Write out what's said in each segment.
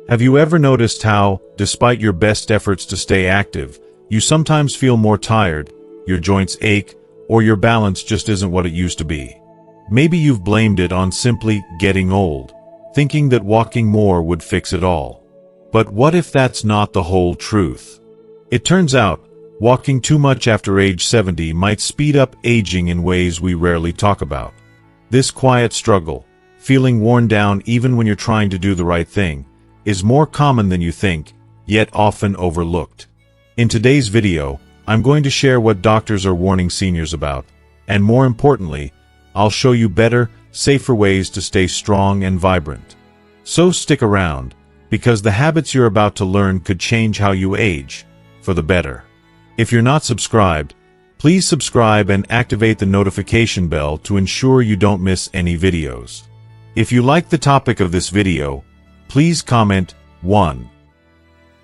Have you ever noticed how, despite your best efforts to stay active, you sometimes feel more tired, your joints ache, or your balance just isn't what it used to be? Maybe you've blamed it on simply getting old, thinking that walking more would fix it all. But what if that's not the whole truth? It turns out, walking too much after age 70 might speed up aging in ways we rarely talk about. This quiet struggle, feeling worn down even when you're trying to do the right thing, is more common than you think, yet often overlooked. In today's video, I'm going to share what doctors are warning seniors about, and more importantly, I'll show you better, safer ways to stay strong and vibrant. So stick around, because the habits you're about to learn could change how you age, for the better. If you're not subscribed, please subscribe and activate the notification bell to ensure you don't miss any videos. If you like the topic of this video, please comment 1.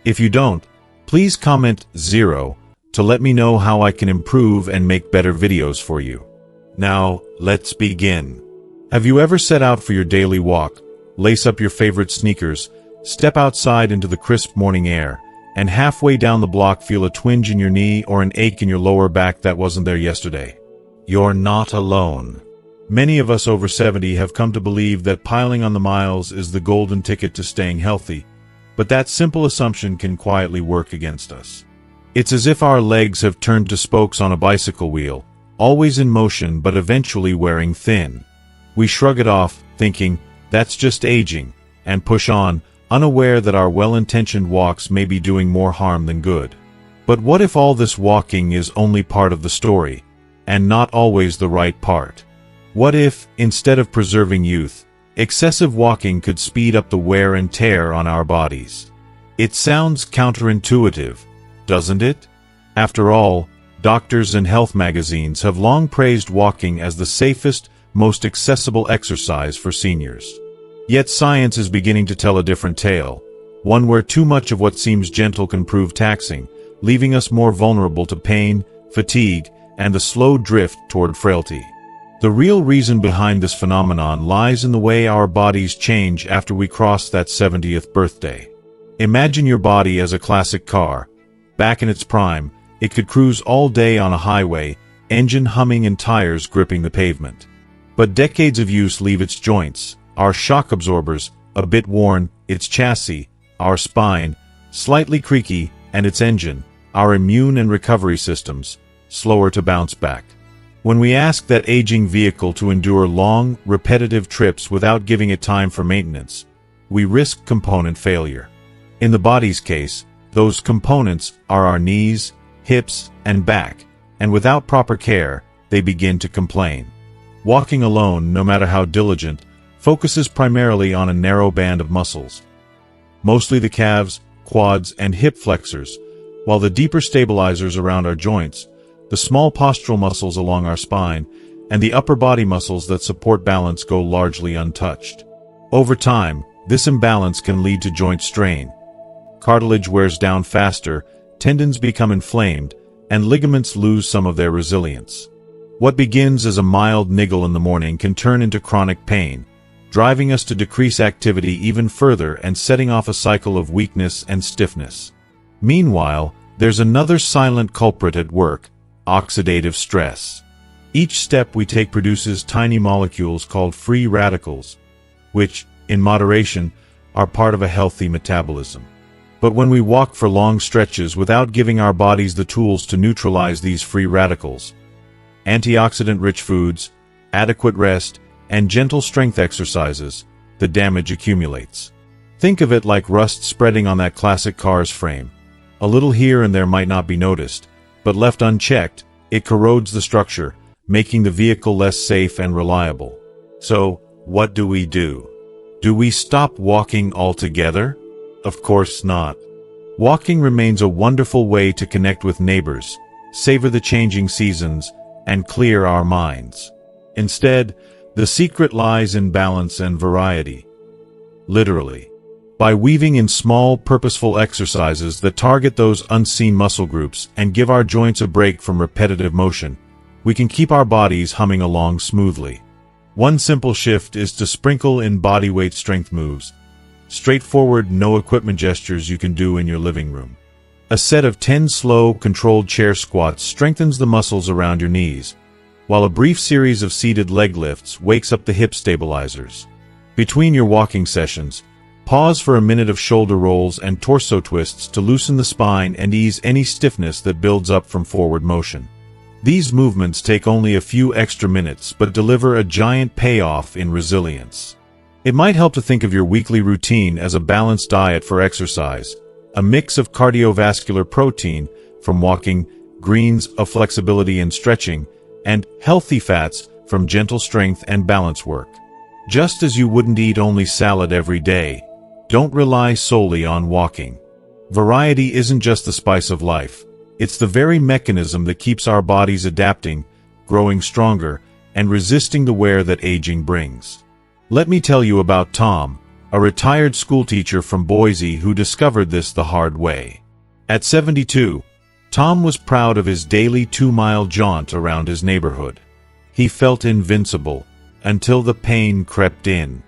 If you don't, please comment 0 to let me know how I can improve and make better videos for you. Now, let's begin. Have you ever set out for your daily walk, lace up your favorite sneakers, step outside into the crisp morning air, and halfway down the block feel a twinge in your knee or an ache in your lower back that wasn't there yesterday? You're not alone. Many of us over 70 have come to believe that piling on the miles is the golden ticket to staying healthy, but that simple assumption can quietly work against us. It's as if our legs have turned to spokes on a bicycle wheel, always in motion but eventually wearing thin. We shrug it off, thinking, that's just aging, and push on, unaware that our well-intentioned walks may be doing more harm than good. But what if all this walking is only part of the story, and not always the right part? What if, instead of preserving youth, excessive walking could speed up the wear and tear on our bodies? It sounds counterintuitive, doesn't it? After all, doctors and health magazines have long praised walking as the safest, most accessible exercise for seniors. Yet science is beginning to tell a different tale, one where too much of what seems gentle can prove taxing, leaving us more vulnerable to pain, fatigue, and a slow drift toward frailty. The real reason behind this phenomenon lies in the way our bodies change after we cross that 70th birthday. Imagine your body as a classic car. Back in its prime, it could cruise all day on a highway, engine humming and tires gripping the pavement. But decades of use leave its joints, our shock absorbers, a bit worn, its chassis, our spine, slightly creaky, and its engine, our immune and recovery systems, slower to bounce back. When we ask that aging vehicle to endure long, repetitive trips without giving it time for maintenance, we risk component failure. In the body's case, those components are our knees, hips, and back, and without proper care, they begin to complain. Walking alone, no matter how diligent, focuses primarily on a narrow band of muscles, mostly the calves, quads, and hip flexors, while the deeper stabilizers around our joints, the small postural muscles along our spine, and the upper body muscles that support balance go largely untouched. Over time, this imbalance can lead to joint strain. Cartilage wears down faster, tendons become inflamed, and ligaments lose some of their resilience. What begins as a mild niggle in the morning can turn into chronic pain, driving us to decrease activity even further and setting off a cycle of weakness and stiffness. Meanwhile, there's another silent culprit at work: oxidative stress. Each step we take produces tiny molecules called free radicals, which, in moderation, are part of a healthy metabolism. But when we walk for long stretches without giving our bodies the tools to neutralize these free radicals, antioxidant-rich foods, adequate rest, and gentle strength exercises, the damage accumulates. Think of it like rust spreading on that classic car's frame. A little here and there might not be noticed, but left unchecked, it corrodes the structure, making the vehicle less safe and reliable. So, what do we do? Do we stop walking altogether? Of course not. Walking remains a wonderful way to connect with neighbors, savor the changing seasons, and clear our minds. Instead, the secret lies in balance and variety. Literally. By weaving in small, purposeful exercises that target those unseen muscle groups and give our joints a break from repetitive motion, we can keep our bodies humming along smoothly. One simple shift is to sprinkle in bodyweight strength moves. straightforward, no-equipment gestures you can do in your living room. A set of 10 slow, controlled chair squats strengthens the muscles around your knees, while a brief series of seated leg lifts wakes up the hip stabilizers. Between your walking sessions, pause for a minute of shoulder rolls and torso twists to loosen the spine and ease any stiffness that builds up from forward motion. These movements take only a few extra minutes but deliver a giant payoff in resilience. It might help to think of your weekly routine as a balanced diet for exercise, a mix of cardiovascular protein from walking, greens of flexibility and stretching, and healthy fats from gentle strength and balance work. Just as you wouldn't eat only salad every day, don't rely solely on walking. Variety isn't just the spice of life. It's the very mechanism that keeps our bodies adapting, growing stronger, and resisting the wear that aging brings. Let me tell you about Tom, a retired schoolteacher from Boise who discovered this the hard way. At 72, Tom was proud of his daily 2-mile jaunt around his neighborhood. He felt invincible, until the pain crept in.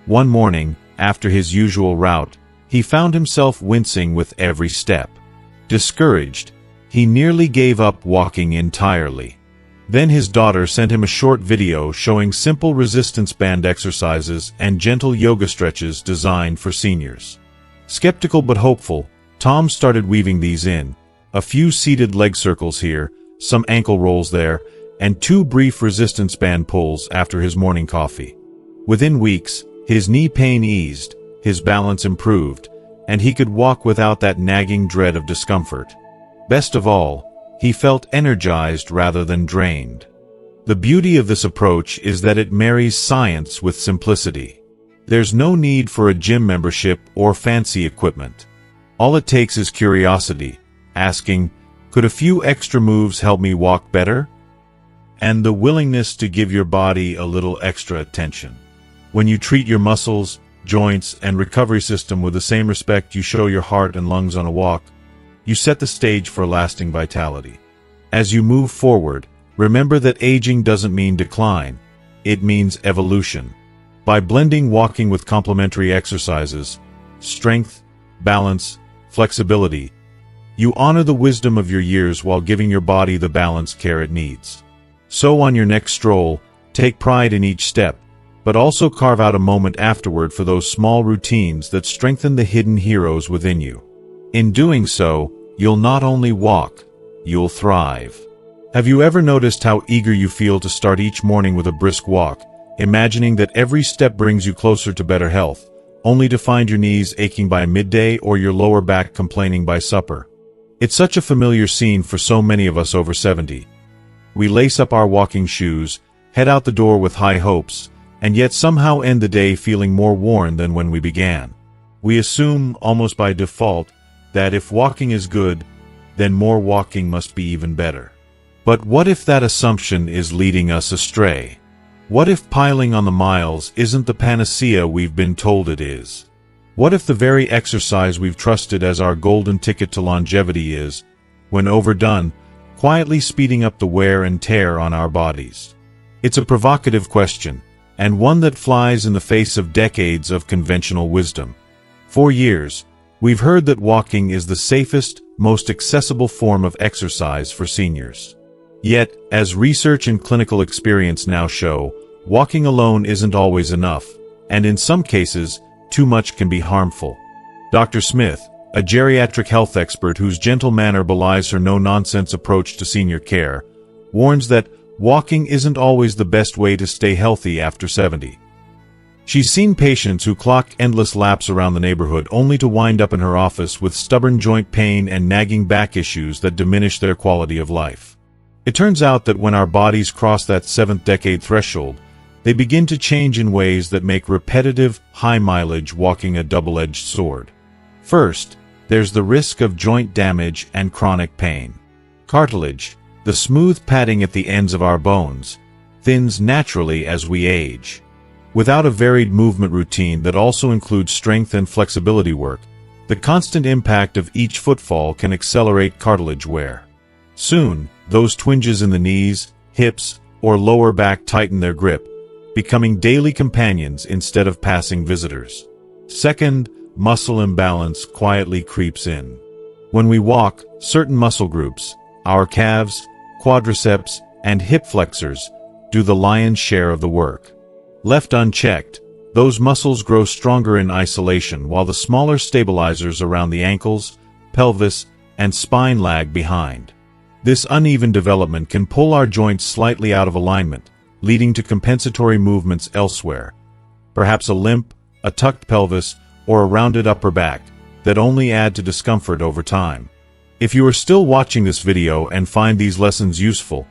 One morning, after his usual route, he found himself wincing with every step. Discouraged, he nearly gave up walking entirely. Then his daughter sent him a short video showing simple resistance band exercises and gentle yoga stretches designed for seniors. Skeptical but hopeful, Tom started weaving these in. A few seated leg circles here, some ankle rolls there, and 2 brief resistance band pulls after his morning coffee. Within weeks, his knee pain eased, his balance improved, and he could walk without that nagging dread of discomfort. Best of all, he felt energized rather than drained. The beauty of this approach is that it marries science with simplicity. There's no need for a gym membership or fancy equipment. All it takes is curiosity, asking, could a few extra moves help me walk better? And the willingness to give your body a little extra attention. When you treat your muscles, joints, and recovery system with the same respect you show your heart and lungs on a walk, you set the stage for lasting vitality. As you move forward, remember that aging doesn't mean decline, it means evolution. By blending walking with complementary exercises, strength, balance, flexibility, you honor the wisdom of your years while giving your body the balanced care it needs. So on your next stroll, take pride in each step, but also carve out a moment afterward for those small routines that strengthen the hidden heroes within you. In doing so, you'll not only walk, you'll thrive. Have you ever noticed how eager you feel to start each morning with a brisk walk, imagining that every step brings you closer to better health, only to find your knees aching by midday or your lower back complaining by supper? It's such a familiar scene for so many of us over 70. We lace up our walking shoes, head out the door with high hopes, and yet somehow end the day feeling more worn than when we began. We assume, almost by default, that if walking is good, then more walking must be even better. But what if that assumption is leading us astray? What if piling on the miles isn't the panacea we've been told it is? What if the very exercise we've trusted as our golden ticket to longevity is, when overdone, quietly speeding up the wear and tear on our bodies? It's a provocative question, and one that flies in the face of decades of conventional wisdom. For years, we've heard that walking is the safest, most accessible form of exercise for seniors. Yet, as research and clinical experience now show, walking alone isn't always enough, and in some cases, too much can be harmful. Dr. Smith, a geriatric health expert whose gentle manner belies her no-nonsense approach to senior care, warns that walking isn't always the best way to stay healthy after 70. She's seen patients who clock endless laps around the neighborhood only to wind up in her office with stubborn joint pain and nagging back issues that diminish their quality of life. It turns out that when our bodies cross that 7th-decade threshold, they begin to change in ways that make repetitive, high-mileage walking a double-edged sword. First, there's the risk of joint damage and chronic pain. Cartilage, the smooth padding at the ends of our bones, thins naturally as we age. Without a varied movement routine that also includes strength and flexibility work, the constant impact of each footfall can accelerate cartilage wear. Soon, those twinges in the knees, hips, or lower back tighten their grip, becoming daily companions instead of passing visitors. Second, muscle imbalance quietly creeps in. When we walk, certain muscle groups, our calves, quadriceps, and hip flexors, do the lion's share of the work. Left unchecked, those muscles grow stronger in isolation while the smaller stabilizers around the ankles, pelvis, and spine lag behind. This uneven development can pull our joints slightly out of alignment, leading to compensatory movements elsewhere. Perhaps a limp, a tucked pelvis, or a rounded upper back, that only add to discomfort over time. If you are still watching this video and find these lessons useful,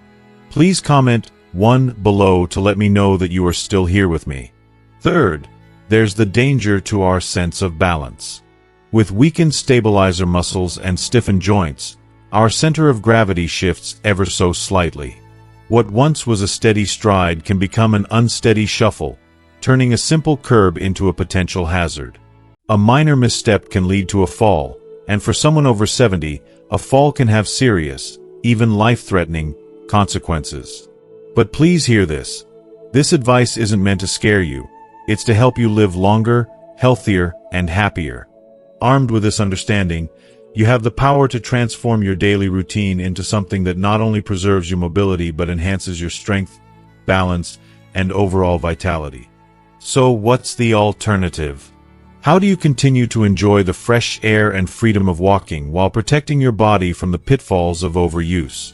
please comment 1 below to let me know that you are still here with me. Third, there's the danger to our sense of balance. With weakened stabilizer muscles and stiffened joints, our center of gravity shifts ever so slightly. What once was a steady stride can become an unsteady shuffle, turning a simple curb into a potential hazard. A minor misstep can lead to a fall, and for someone over 70, a fall can have serious, even life-threatening, consequences. But please hear this. This advice isn't meant to scare you. It's to help you live longer, healthier, and happier. Armed with this understanding, you have the power to transform your daily routine into something that not only preserves your mobility but enhances your strength, balance, and overall vitality. So what's the alternative? How do you continue to enjoy the fresh air and freedom of walking while protecting your body from the pitfalls of overuse?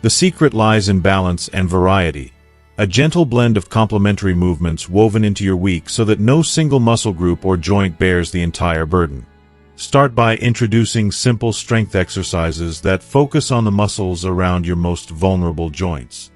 The secret lies in balance and variety. A gentle blend of complementary movements woven into your week so that no single muscle group or joint bears the entire burden. Start by introducing simple strength exercises that focus on the muscles around your most vulnerable joints.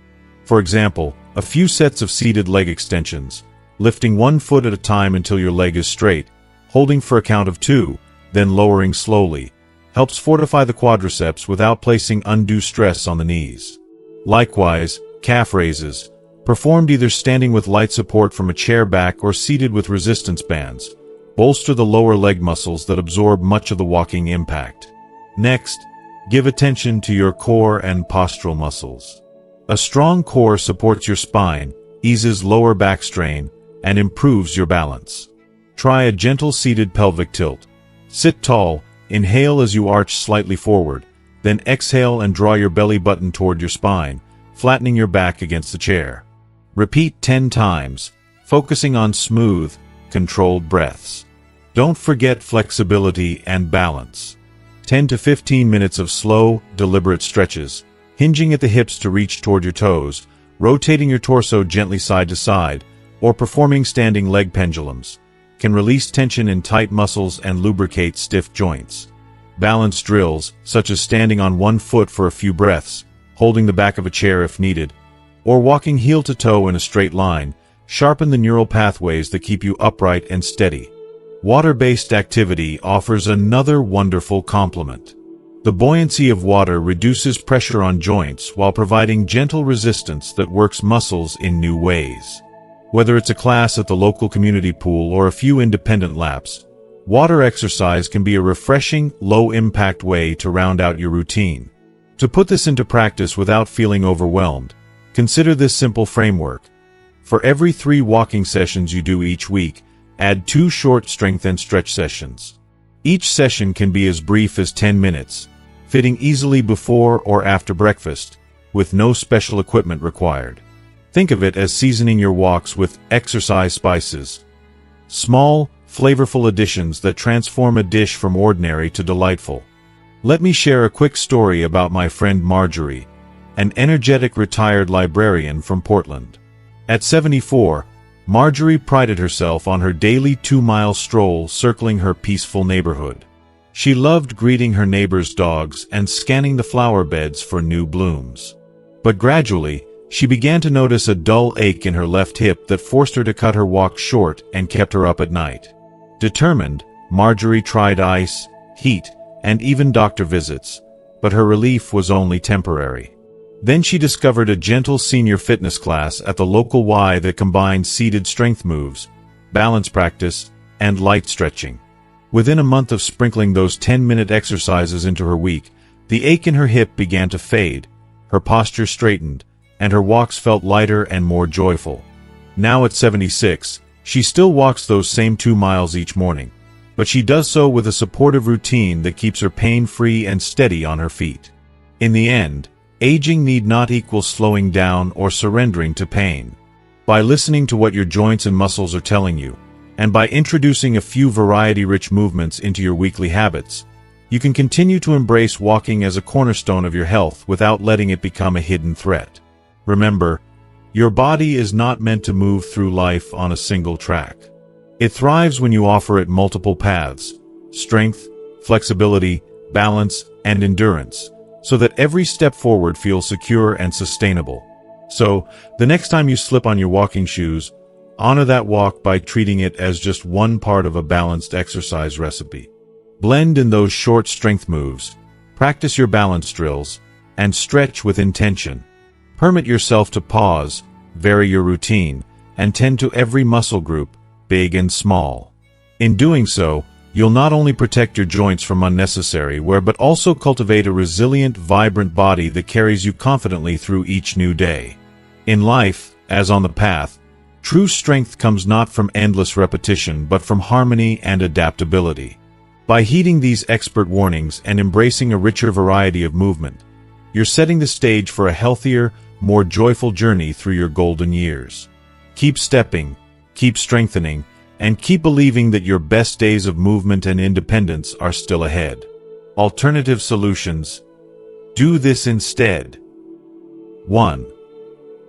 For example, a few sets of seated leg extensions, lifting 1 foot at a time until your leg is straight, holding for a count of 2, then lowering slowly, helps fortify the quadriceps without placing undue stress on the knees. Likewise, calf raises, performed either standing with light support from a chair back or seated with resistance bands, bolster the lower leg muscles that absorb much of the walking impact. Next, give attention to your core and postural muscles. A strong core supports your spine, eases lower back strain, and improves your balance. Try a gentle seated pelvic tilt. Sit tall, inhale as you arch slightly forward, then exhale and draw your belly button toward your spine, flattening your back against the chair. Repeat 10 times, focusing on smooth, controlled breaths. Don't forget flexibility and balance. 10 to 15 minutes of slow, deliberate stretches, hinging at the hips to reach toward your toes, rotating your torso gently side to side, or performing standing leg pendulums, can release tension in tight muscles and lubricate stiff joints. Balance drills, such as standing on 1 foot for a few breaths, holding the back of a chair if needed, or walking heel to toe in a straight line, sharpen the neural pathways that keep you upright and steady. Water-based activity offers another wonderful complement. The buoyancy of water reduces pressure on joints while providing gentle resistance that works muscles in new ways. Whether it's a class at the local community pool or a few independent laps, water exercise can be a refreshing, low-impact way to round out your routine. To put this into practice without feeling overwhelmed, consider this simple framework. For every 3 walking sessions you do each week, add 2 short strength and stretch sessions. Each session can be as brief as 10 minutes, fitting easily before or after breakfast, with no special equipment required. Think of it as seasoning your walks with exercise spices. Small, flavorful additions that transform a dish from ordinary to delightful. Let me share a quick story about my friend Marjorie, an energetic retired librarian from Portland. At 74, Marjorie prided herself on her daily 2-mile stroll circling her peaceful neighborhood. She loved greeting her neighbors' dogs and scanning the flower beds for new blooms. But gradually, she began to notice a dull ache in her left hip that forced her to cut her walk short and kept her up at night. Determined, Marjorie tried ice, heat, and even doctor visits, but her relief was only temporary. Then she discovered a gentle senior fitness class at the local Y that combined seated strength moves, balance practice, and light stretching. Within a month of sprinkling those 10-minute exercises into her week, the ache in her hip began to fade, her posture straightened, and her walks felt lighter and more joyful. Now at 76, She still walks those same 2 miles each morning, but she does so with a supportive routine that keeps her pain-free and steady on her feet. In the end, aging need not equal slowing down or surrendering to pain. By listening to what your joints and muscles are telling you, and by introducing a few variety-rich movements into your weekly habits, you can continue to embrace walking as a cornerstone of your health without letting it become a hidden threat. Remember, your body is not meant to move through life on a single track. It thrives when you offer it multiple paths: strength, flexibility, balance, and endurance, so that every step forward feels secure and sustainable. So, the next time you slip on your walking shoes, honor that walk by treating it as just one part of a balanced exercise recipe. Blend in those short strength moves, practice your balance drills, and stretch with intention. Permit yourself to pause, vary your routine, and tend to every muscle group, big and small. In doing so, you'll not only protect your joints from unnecessary wear but also cultivate a resilient, vibrant body that carries you confidently through each new day. In life, as on the path, true strength comes not from endless repetition but from harmony and adaptability. By heeding these expert warnings and embracing a richer variety of movement, you're setting the stage for a healthier, more joyful journey through your golden years. Keep stepping, keep strengthening, and keep believing that your best days of movement and independence are still ahead. Alternative solutions. Do this instead. 1.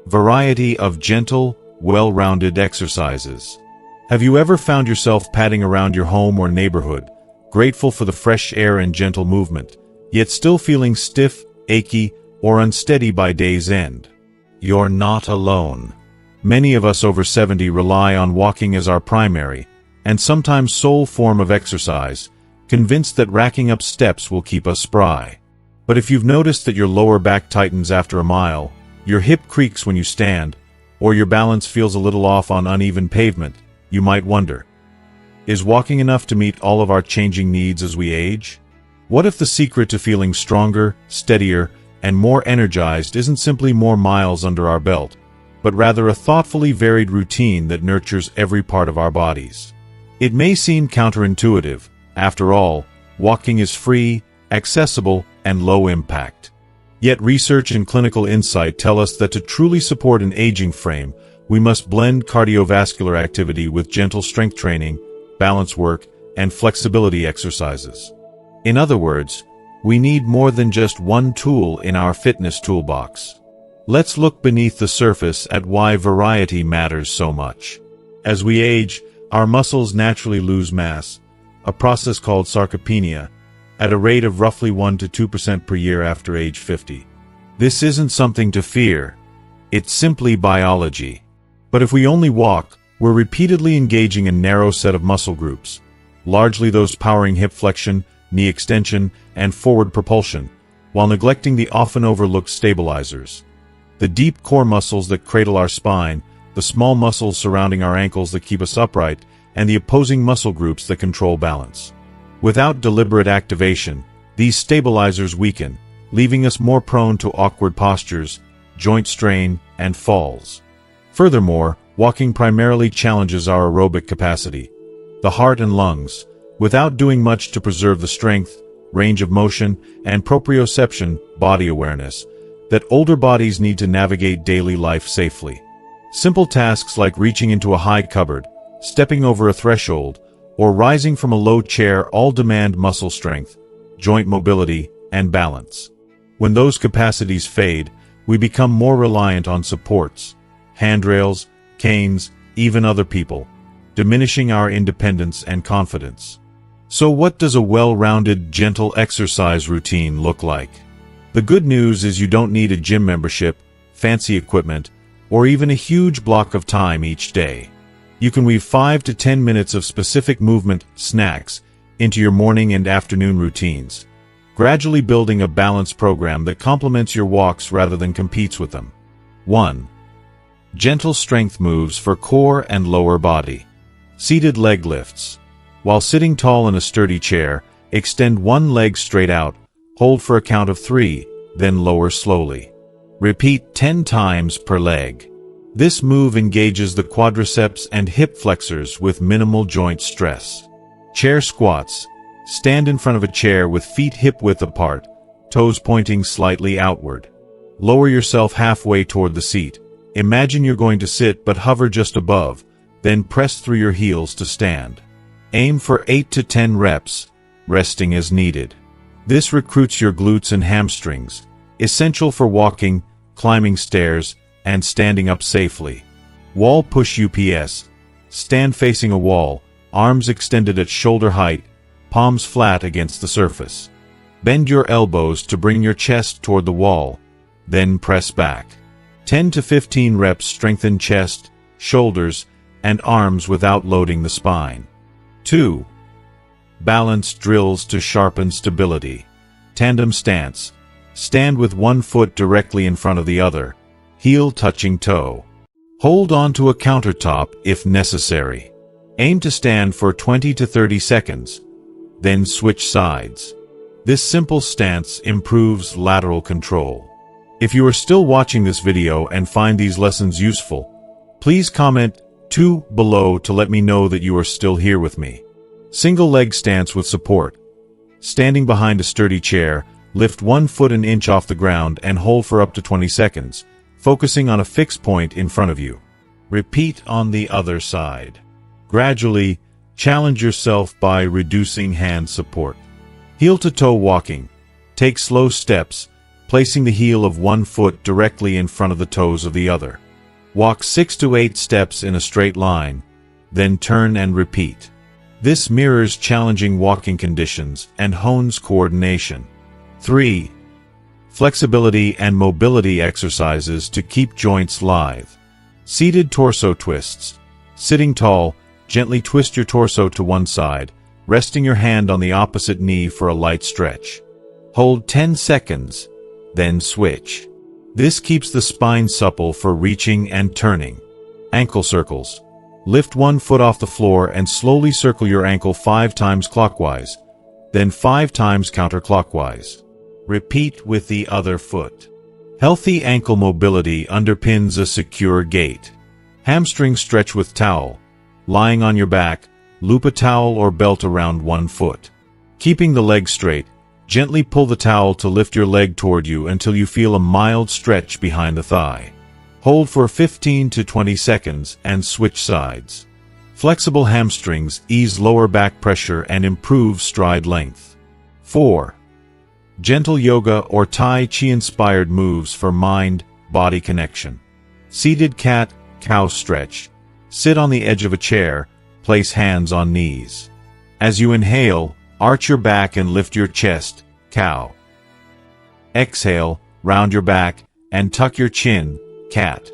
Variety of gentle, well-rounded exercises. Have you ever found yourself padding around your home or neighborhood, grateful for the fresh air and gentle movement, yet still feeling stiff, achy, or unsteady by day's end? You're not alone. Many of us over 70 rely on walking as our primary, and sometimes sole form of exercise, convinced that racking up steps will keep us spry. But if you've noticed that your lower back tightens after a mile, your hip creaks when you stand, or your balance feels a little off on uneven pavement, you might wonder, is walking enough to meet all of our changing needs as we age? What if the secret to feeling stronger, steadier, and more energized isn't simply more miles under our belt, but rather a thoughtfully varied routine that nurtures every part of our bodies? It may seem counterintuitive. After all, walking is free, accessible, and low impact. Yet research and clinical insight tell us that to truly support an aging frame, we must blend cardiovascular activity with gentle strength training, balance work, and flexibility exercises. In other words, we need more than just one tool in our fitness toolbox. Let's look beneath the surface at why variety matters so much. As we age, our muscles naturally lose mass, a process called sarcopenia, at a rate of roughly 1 to 2% per year after age 50. This isn't something to fear. It's simply biology. But if we only walk, we're repeatedly engaging a narrow set of muscle groups, largely those powering hip flexion, knee extension, and forward propulsion, while neglecting the often overlooked stabilizers. The deep core muscles that cradle our spine, the small muscles surrounding our ankles that keep us upright, and the opposing muscle groups that control balance. Without deliberate activation, these stabilizers weaken, leaving us more prone to awkward postures, joint strain, and falls. Furthermore, walking primarily challenges our aerobic capacity, the heart and lungs, without doing much to preserve the strength, range of motion, and proprioception, body awareness, that older bodies need to navigate daily life safely. Simple tasks like reaching into a high cupboard, stepping over a threshold, or rising from a low chair all demand muscle strength, joint mobility, and balance. When those capacities fade, we become more reliant on supports, handrails, canes, even other people, diminishing our independence and confidence. So what does a well-rounded, gentle exercise routine look like? The good news is you don't need a gym membership, fancy equipment, or even a huge block of time each day. You can weave 5 to 10 minutes of specific movement, snacks, into your morning and afternoon routines, gradually building a balanced program that complements your walks rather than competes with them. 1. Gentle strength moves for core and lower body. Seated leg lifts. While sitting tall in a sturdy chair, extend one leg straight out, hold for a count of 3, then lower slowly. Repeat 10 times per leg. This move engages the quadriceps and hip flexors with minimal joint stress. Chair squats. Stand in front of a chair with feet hip-width apart, toes pointing slightly outward. Lower yourself halfway toward the seat. Imagine you're going to sit but hover just above, then press through your heels to stand. Aim for 8 to 10 reps, resting as needed. This recruits your glutes and hamstrings, essential for walking, climbing stairs, and standing up safely. Wall push UPS. Stand facing a wall, arms extended at shoulder height, palms flat against the surface. Bend your elbows to bring your chest toward the wall, then press back. 10 to 15 reps strengthen chest, shoulders, and arms without loading the spine. 2. Balance drills to sharpen stability. Tandem stance. Stand with one foot directly in front of the other, heel touching toe. Hold on to a countertop if necessary. Aim to stand for 20 to 30 seconds, then switch sides. This simple stance improves lateral control. If you are still watching this video and find these lessons useful, please comment 2 below to let me know that you are still here with me. Single leg stance with support. Standing behind a sturdy chair, lift one foot an inch off the ground and hold for up to 20 seconds, focusing on a fixed point in front of you. Repeat on the other side. Gradually, challenge yourself by reducing hand support. Heel-to-toe walking. Take slow steps, placing the heel of one foot directly in front of the toes of the other. Walk 6 to 8 steps in a straight line, then turn and repeat. This mirrors challenging walking conditions and hones coordination. 3. Flexibility and mobility exercises to keep joints live. Seated torso twists. Sitting tall, gently twist your torso to one side, resting your hand on the opposite knee for a light stretch. Hold 10 seconds, then switch. This keeps the spine supple for reaching and turning. Ankle circles. Lift one foot off the floor and slowly circle your ankle 5 times clockwise, then 5 times counterclockwise. Repeat with the other foot. Healthy ankle mobility underpins a secure gait. Hamstring stretch with towel. Lying on your back, loop a towel or belt around one foot. Keeping the leg straight, gently pull the towel to lift your leg toward you until you feel a mild stretch behind the thigh. Hold for 15 to 20 seconds and switch sides. Flexible hamstrings ease lower back pressure and improve stride length. 4. Gentle yoga or Tai Chi-inspired moves for mind-body connection. Seated cat-cow stretch. Sit on the edge of a chair, place hands on knees. As you inhale, arch your back and lift your chest, cow. Exhale, round your back, and tuck your chin, cat.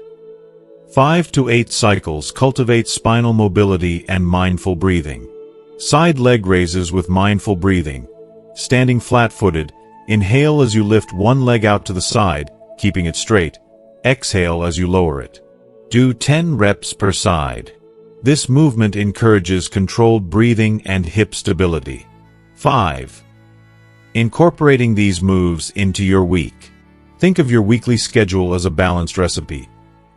5 to 8 cycles cultivate spinal mobility and mindful breathing. Side leg raises with mindful breathing. Standing flat-footed, inhale as you lift one leg out to the side, keeping it straight. Exhale as you lower it. Do 10 reps per side. This movement encourages controlled breathing and hip stability. 5. Incorporating these moves into your week. Think of your weekly schedule as a balanced recipe.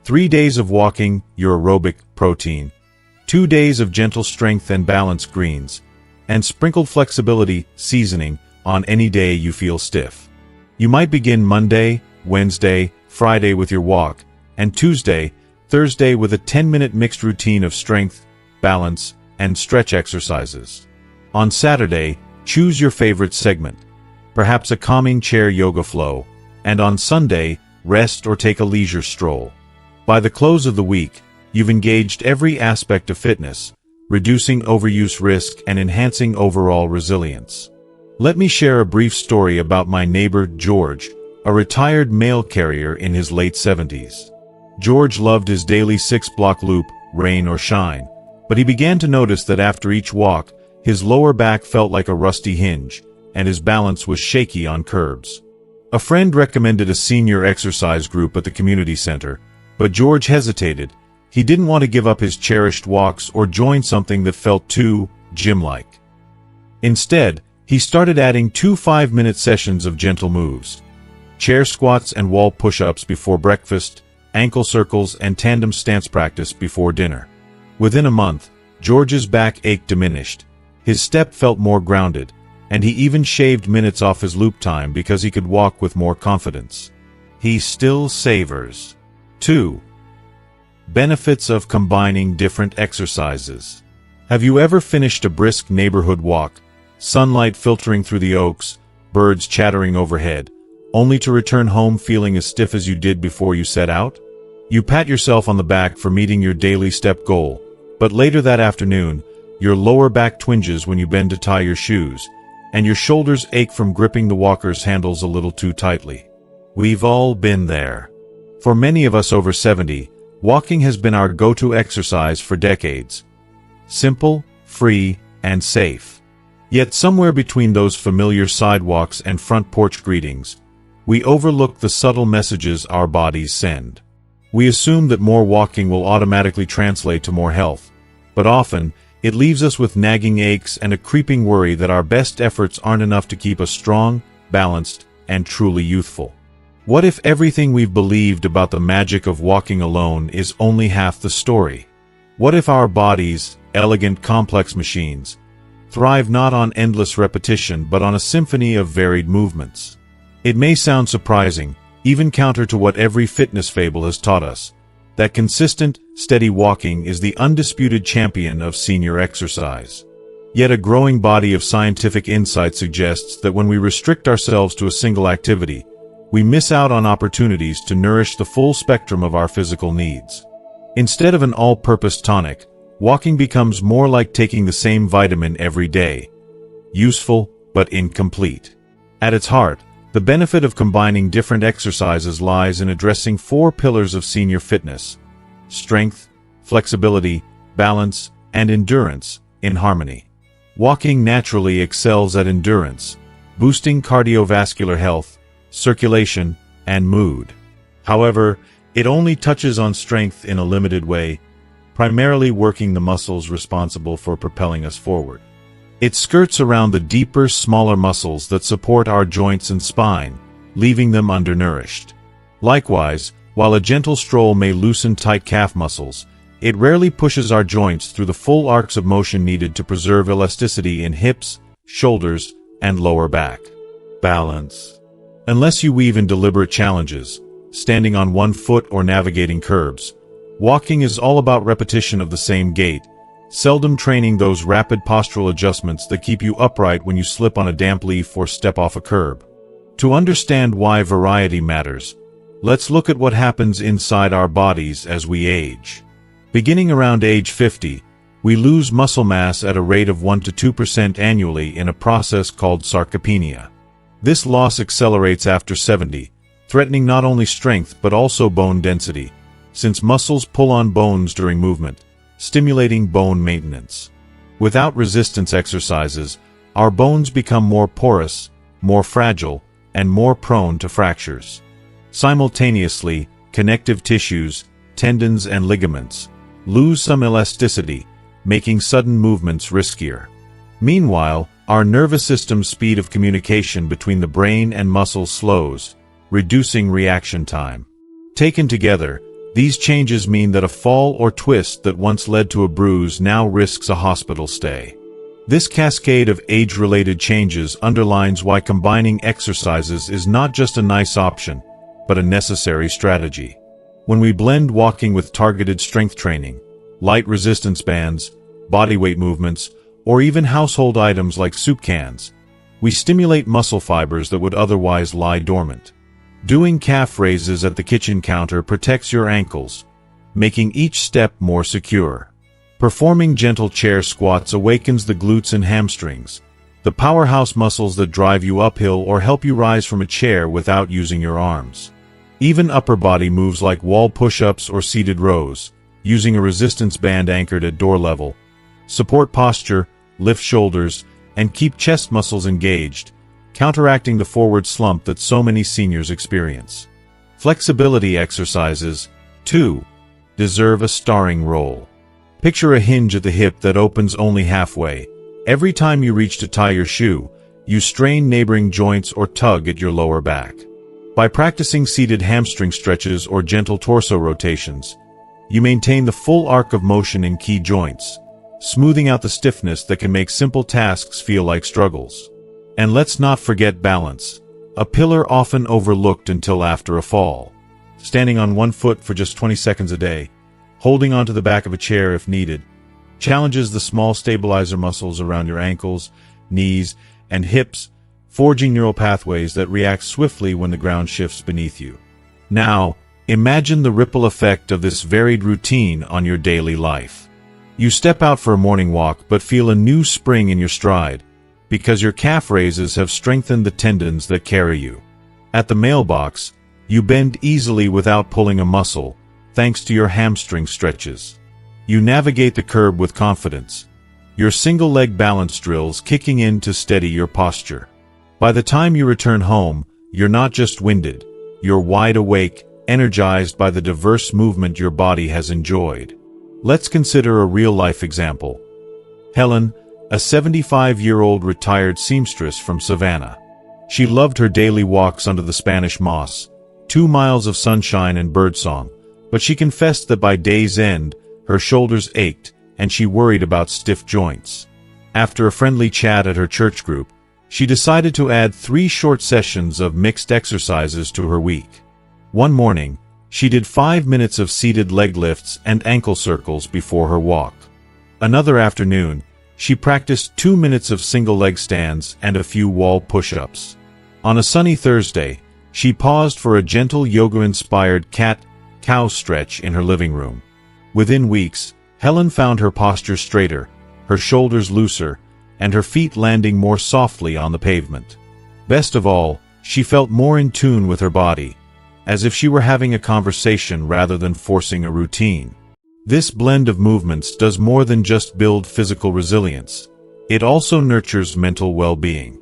3 days of walking, your aerobic protein. 2 days of gentle strength and balance greens. And sprinkled flexibility, seasoning, on any day you feel stiff. You might begin Monday, Wednesday, Friday with your walk, and Tuesday, Thursday with a 10-minute mixed routine of strength, balance, and stretch exercises. On Saturday, choose your favorite segment, perhaps a calming chair yoga flow, and on Sunday, rest or take a leisure stroll. By the close of the week, you've engaged every aspect of fitness, reducing overuse risk and enhancing overall resilience. Let me share a brief story about my neighbor George, a retired mail carrier in his late 70s. George loved his daily 6-block loop, rain or shine, but he began to notice that after each walk, his lower back felt like a rusty hinge, and his balance was shaky on curbs. A friend recommended a senior exercise group at the community center, but George hesitated. He didn't want to give up his cherished walks or join something that felt too gym-like. Instead, he started adding 2 5-minute sessions of gentle moves. Chair squats and wall push-ups before breakfast, ankle circles, and tandem stance practice before dinner. Within a month, George's back ache diminished. His step felt more grounded, and he even shaved minutes off his loop time because he could walk with more confidence. He still savors. 2. Benefits of combining different exercises. Have you ever finished a brisk neighborhood walk, sunlight filtering through the oaks, birds chattering overhead, only to return home feeling as stiff as you did before you set out? You pat yourself on the back for meeting your daily step goal, but later that afternoon, your lower back twinges when you bend to tie your shoes, and your shoulders ache from gripping the walker's handles a little too tightly. We've all been there. For many of us over 70, walking has been our go-to exercise for decades. Simple, free, and safe. Yet somewhere between those familiar sidewalks and front porch greetings, we overlook the subtle messages our bodies send. We assume that more walking will automatically translate to more health, but often, it leaves us with nagging aches and a creeping worry that our best efforts aren't enough to keep us strong, balanced, and truly youthful. What if everything we've believed about the magic of walking alone is only half the story? What if our bodies, elegant complex machines, thrive not on endless repetition but on a symphony of varied movements? It may sound surprising, even counter to what every fitness fable has taught us, that consistent, steady walking is the undisputed champion of senior exercise. Yet a growing body of scientific insight suggests that when we restrict ourselves to a single activity, we miss out on opportunities to nourish the full spectrum of our physical needs. Instead of an all-purpose tonic, walking becomes more like taking the same vitamin every day. Useful, but incomplete. At its heart, the benefit of combining different exercises lies in addressing 4 pillars of senior fitness: strength, flexibility, balance, and endurance, in harmony. Walking naturally excels at endurance, boosting cardiovascular health, circulation, and mood. However, it only touches on strength in a limited way, primarily working the muscles responsible for propelling us forward. It skirts around the deeper, smaller muscles that support our joints and spine, leaving them undernourished. Likewise, while a gentle stroll may loosen tight calf muscles, it rarely pushes our joints through the full arcs of motion needed to preserve elasticity in hips, shoulders, and lower back. Balance. Unless you weave in deliberate challenges, standing on one foot or navigating curbs, walking is all about repetition of the same gait, seldom training those rapid postural adjustments that keep you upright when you slip on a damp leaf or step off a curb. To understand why variety matters, let's look at what happens inside our bodies as we age. Beginning around age 50, we lose muscle mass at a rate of 1 to 2% annually in a process called sarcopenia. This loss accelerates after 70, threatening not only strength but also bone density, since muscles pull on bones during movement, stimulating bone maintenance. Without resistance exercises, our bones become more porous, more fragile, and more prone to fractures. Simultaneously, connective tissues, tendons, and ligaments lose some elasticity, making sudden movements riskier. Meanwhile, our nervous system's speed of communication between the brain and muscles slows, reducing reaction time. Taken together, these changes mean that a fall or twist that once led to a bruise now risks a hospital stay. This cascade of age-related changes underlines why combining exercises is not just a nice option, but a necessary strategy. When we blend walking with targeted strength training, light resistance bands, bodyweight movements, or even household items like soup cans, we stimulate muscle fibers that would otherwise lie dormant. Doing calf raises at the kitchen counter protects your ankles, making each step more secure. Performing gentle chair squats awakens the glutes and hamstrings, the powerhouse muscles that drive you uphill or help you rise from a chair without using your arms. Even upper body moves like wall push-ups or seated rows, using a resistance band anchored at door level, support posture, lift shoulders, and keep chest muscles engaged, counteracting the forward slump that so many seniors experience. Flexibility exercises, too, deserve a starring role. Picture a hinge at the hip that opens only halfway. Every time you reach to tie your shoe, you strain neighboring joints or tug at your lower back. By practicing seated hamstring stretches or gentle torso rotations, you maintain the full arc of motion in key joints, smoothing out the stiffness that can make simple tasks feel like struggles. And let's not forget balance, a pillar often overlooked until after a fall. Standing on one foot for just 20 seconds a day, holding onto the back of a chair if needed, challenges the small stabilizer muscles around your ankles, knees, and hips, forging neural pathways that react swiftly when the ground shifts beneath you. Now, imagine the ripple effect of this varied routine on your daily life. You step out for a morning walk but feel a new spring in your stride, because your calf raises have strengthened the tendons that carry you. At the mailbox, you bend easily without pulling a muscle, thanks to your hamstring stretches. You navigate the curb with confidence, your single-leg balance drills kicking in to steady your posture. By the time you return home, you're not just winded, you're wide awake, energized by the diverse movement your body has enjoyed. Let's consider a real-life example. Helen, a 75-year-old retired seamstress from Savannah. She loved her daily walks under the Spanish moss, 2 miles of sunshine and birdsong, but she confessed that by day's end, her shoulders ached, and she worried about stiff joints. After a friendly chat at her church group, she decided to add 3 short sessions of mixed exercises to her week. One morning, she did 5 minutes of seated leg lifts and ankle circles before her walk. Another afternoon, she practiced 2 minutes of single leg stands and a few wall push-ups. On a sunny Thursday, she paused for a gentle yoga-inspired cat-cow stretch in her living room. Within weeks, Helen found her posture straighter, her shoulders looser, and her feet landing more softly on the pavement. Best of all, she felt more in tune with her body, as if she were having a conversation rather than forcing a routine. This blend of movements does more than just build physical resilience. It also nurtures mental well-being.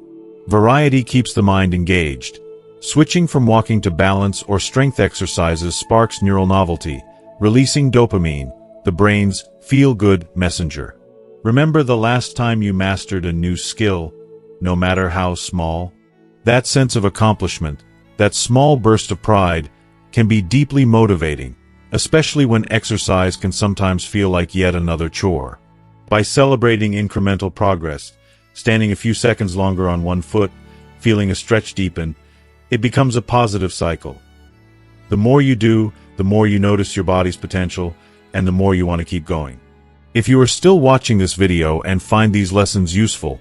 Variety keeps the mind engaged. Switching from walking to balance or strength exercises sparks neural novelty, releasing dopamine, the brain's feel-good messenger. Remember the last time you mastered a new skill, no matter how small? That sense of accomplishment, that small burst of pride, can be deeply motivating, especially when exercise can sometimes feel like yet another chore. By celebrating incremental progress, standing a few seconds longer on one foot, feeling a stretch deepen, it becomes a positive cycle. The more you do, the more you notice your body's potential, and the more you want to keep going. If you are still watching this video and find these lessons useful,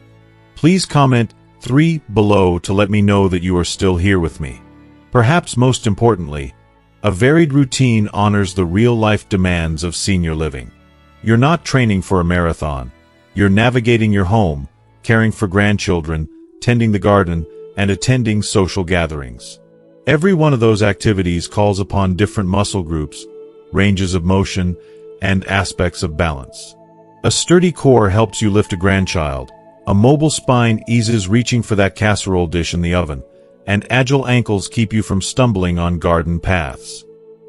please comment 3 below to let me know that you are still here with me. Perhaps most importantly, a varied routine honors the real-life demands of senior living. You're not training for a marathon. You're navigating your home, caring for grandchildren, tending the garden, and attending social gatherings. Every one of those activities calls upon different muscle groups, ranges of motion, and aspects of balance. A sturdy core helps you lift a grandchild, a mobile spine eases reaching for that casserole dish in the oven, and agile ankles keep you from stumbling on garden paths.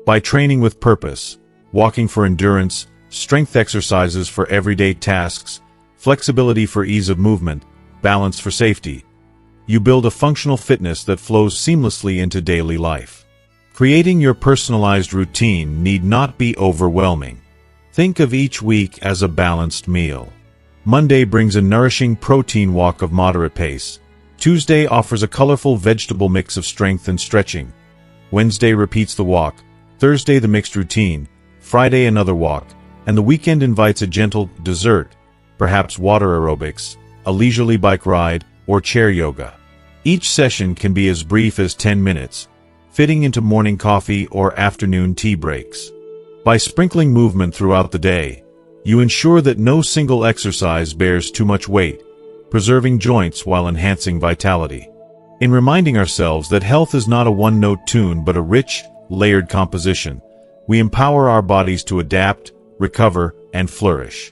By training with purpose, walking for endurance, strength exercises for everyday tasks, flexibility for ease of movement, balance for safety, you build a functional fitness that flows seamlessly into daily life. Creating your personalized routine need not be overwhelming. Think of each week as a balanced meal. Monday brings a nourishing protein walk of moderate pace. Tuesday offers a colorful vegetable mix of strength and stretching. Wednesday repeats the walk. Thursday the mixed routine. Friday another walk. And the weekend invites a gentle dessert, perhaps water aerobics, a leisurely bike ride, or chair yoga. Each session can be as brief as 10 minutes, fitting into morning coffee or afternoon tea breaks. By sprinkling movement throughout the day, you ensure that no single exercise bears too much weight, preserving joints while enhancing vitality. In reminding ourselves that health is not a one-note tune but a rich, layered composition, we empower our bodies to adapt, recover, and flourish.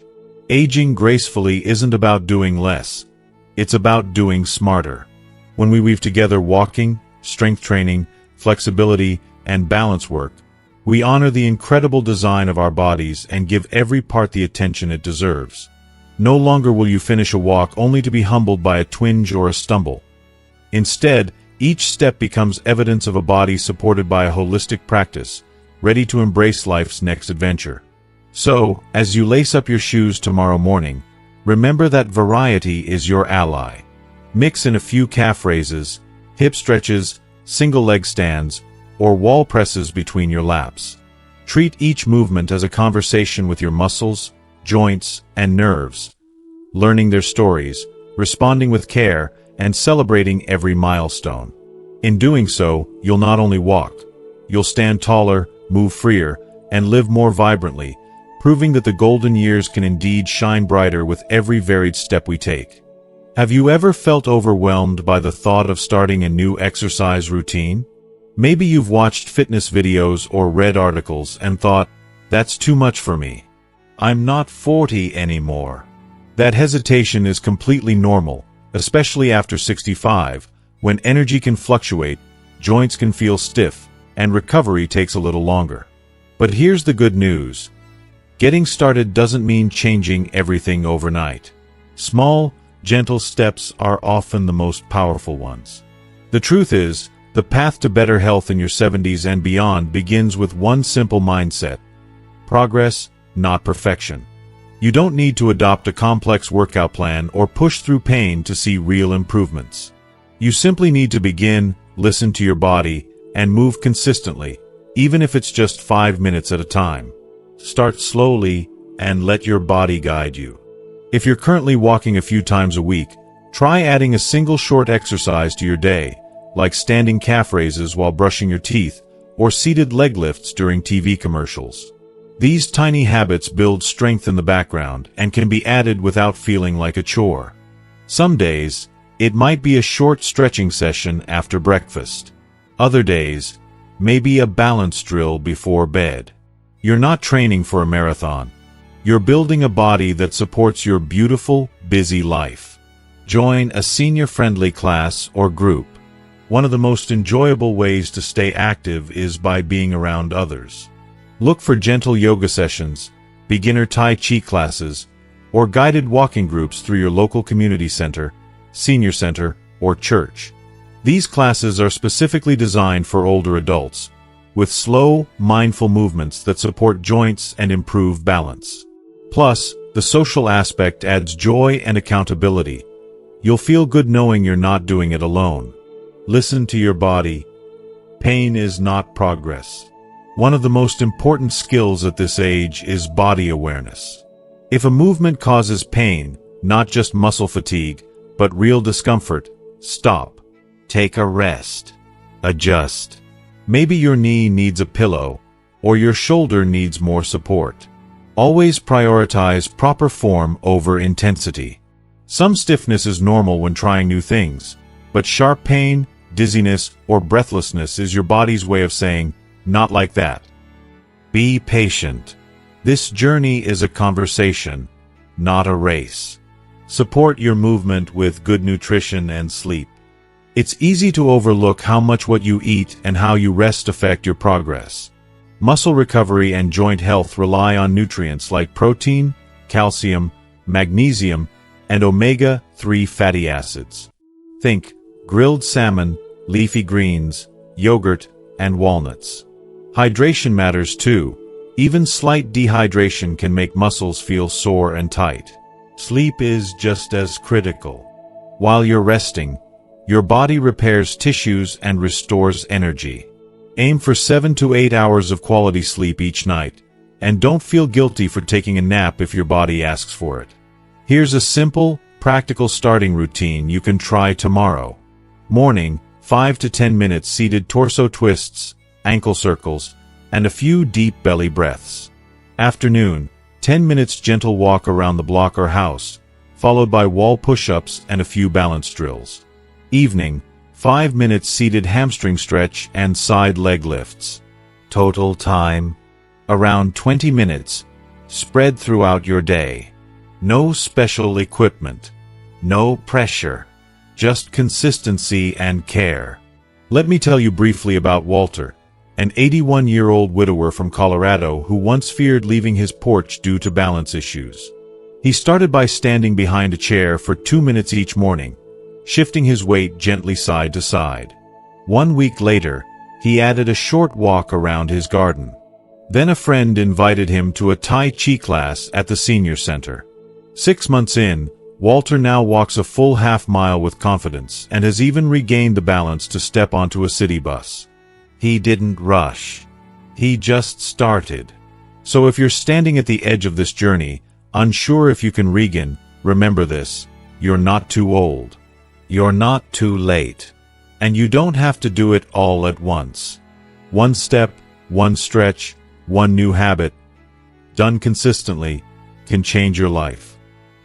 Aging gracefully isn't about doing less. It's about doing smarter. When we weave together walking, strength training, flexibility, and balance work, we honor the incredible design of our bodies and give every part the attention it deserves. No longer will you finish a walk only to be humbled by a twinge or a stumble. Instead, Each step becomes evidence of a body supported by a holistic practice, ready to embrace life's next adventure. So, as you lace up your shoes tomorrow morning, remember that variety is your ally. Mix in a few calf raises, hip stretches, single leg stands, or wall presses between your laps. Treat each movement as a conversation with your muscles, joints, and nerves, learning their stories, responding with care, and celebrating every milestone. In doing so, you'll not only walk, you'll stand taller, move freer, and live more vibrantly, proving that the golden years can indeed shine brighter with every varied step we take. Have you ever felt overwhelmed by the thought of starting a new exercise routine? Maybe you've watched fitness videos or read articles and thought, that's too much for me. I'm not 40 anymore. That hesitation is completely normal, especially after 65, when energy can fluctuate, joints can feel stiff, and recovery takes a little longer. But here's the good news. Getting started doesn't mean changing everything overnight. Small, gentle steps are often the most powerful ones. The truth is, the path to better health in your 70s and beyond begins with one simple mindset: progress, not perfection. You don't need to adopt a complex workout plan or push through pain to see real improvements. You simply need to begin, listen to your body, and move consistently, even if it's just 5 minutes at a time. Start slowly and let your body guide you. If you're currently walking a few times a week, try adding a single short exercise to your day, like standing calf raises while brushing your teeth or seated leg lifts during TV commercials. These tiny habits build strength in the background and can be added without feeling like a chore. Some days, it might be a short stretching session after breakfast. Other days, maybe a balance drill before bed. You're not training for a marathon. You're building a body that supports your beautiful, busy life. Join a senior-friendly class or group. One of the most enjoyable ways to stay active is by being around others. Look for gentle yoga sessions, beginner Tai Chi classes, or guided walking groups through your local community center, senior center, or church. These classes are specifically designed for older adults, with slow, mindful movements that support joints and improve balance. Plus, the social aspect adds joy and accountability. You'll feel good knowing you're not doing it alone. Listen to your body. Pain is not progress. One of the most important skills at this age is body awareness. If a movement causes pain, not just muscle fatigue, but real discomfort, stop. Take a rest. Adjust. Maybe your knee needs a pillow, or your shoulder needs more support. Always prioritize proper form over intensity. Some stiffness is normal when trying new things, but sharp pain, dizziness, or breathlessness is your body's way of saying, not like that. Be patient. This journey is a conversation, not a race. Support your movement with good nutrition and sleep. It's easy to overlook how much what you eat and how you rest affect your progress. Muscle recovery and joint health rely on nutrients like protein, calcium, magnesium, and omega-3 fatty acids. Think grilled salmon, leafy greens, yogurt, and walnuts. Hydration matters too. Even slight dehydration can make muscles feel sore and tight. Sleep is just as critical. While you're resting, your body repairs tissues and restores energy. Aim for 7 to 8 hours of quality sleep each night, and don't feel guilty for taking a nap if your body asks for it. Here's a simple, practical starting routine you can try tomorrow. Morning, 5 to 10 minutes seated torso twists, ankle circles, and a few deep belly breaths. Afternoon, 10 minutes gentle walk around the block or house, followed by wall push-ups and a few balance drills. Evening, 5 minutes seated hamstring stretch and side leg lifts. Total time, around 20 minutes, spread throughout your day. No special equipment, no pressure, just consistency and care. Let me tell you briefly about Walter, an 81-year-old widower from Colorado who once feared leaving his porch due to balance issues. He started by standing behind a chair for 2 minutes each morning, shifting his weight gently side to side. 1 week later, he added a short walk around his garden. Then a friend invited him to a Tai Chi class at the senior center. 6 months in, Walter now walks a full half-mile with confidence and has even regained the balance to step onto a city bus. He didn't rush. He just started. So if you're standing at the edge of this journey, unsure if you can regain, remember this: you're not too old. You're not too late. And you don't have to do it all at once. One step, one stretch, one new habit, done consistently, can change your life.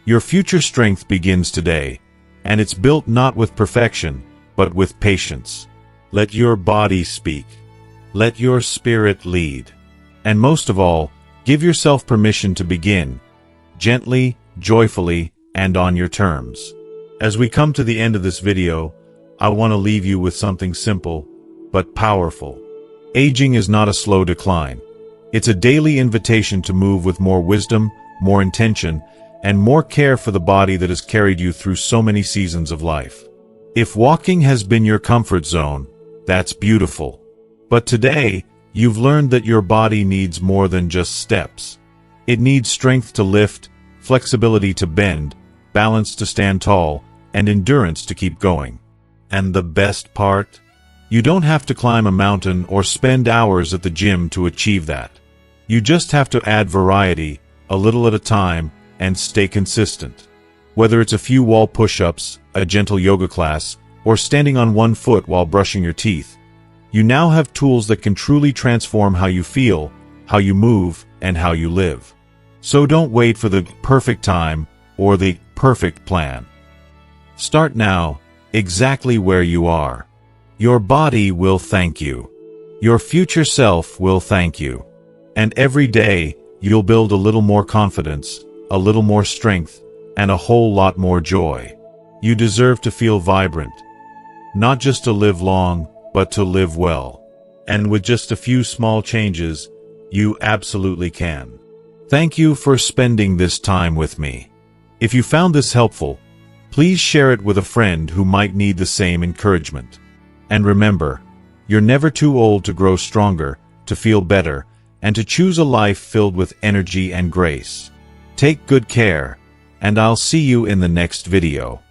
Your future strength begins today, and it's built not with perfection, but with patience. Let your body speak. Let your spirit lead. And most of all, give yourself permission to begin, gently, joyfully, and on your terms. As we come to the end of this video, I want to leave you with something simple, but powerful. Aging is not a slow decline. It's a daily invitation to move with more wisdom, more intention, and more care for the body that has carried you through so many seasons of life. If walking has been your comfort zone, that's beautiful. But today, you've learned that your body needs more than just steps. It needs strength to lift, flexibility to bend, balance to stand tall, and endurance to keep going. And the best part? You don't have to climb a mountain or spend hours at the gym to achieve that. You just have to add variety, a little at a time, and stay consistent. Whether it's a few wall push-ups, a gentle yoga class, or standing on one foot while brushing your teeth, you now have tools that can truly transform how you feel, how you move, and how you live. So don't wait for the perfect time or the perfect plan. Start now, exactly where you are. Your body will thank you. Your future self will thank you. And every day, you'll build a little more confidence, a little more strength, and a whole lot more joy. You deserve to feel vibrant. Not just to live long, but to live well. And with just a few small changes, you absolutely can. Thank you for spending this time with me. If you found this helpful, please share it with a friend who might need the same encouragement. And remember, you're never too old to grow stronger, to feel better, and to choose a life filled with energy and grace. Take good care, and I'll see you in the next video.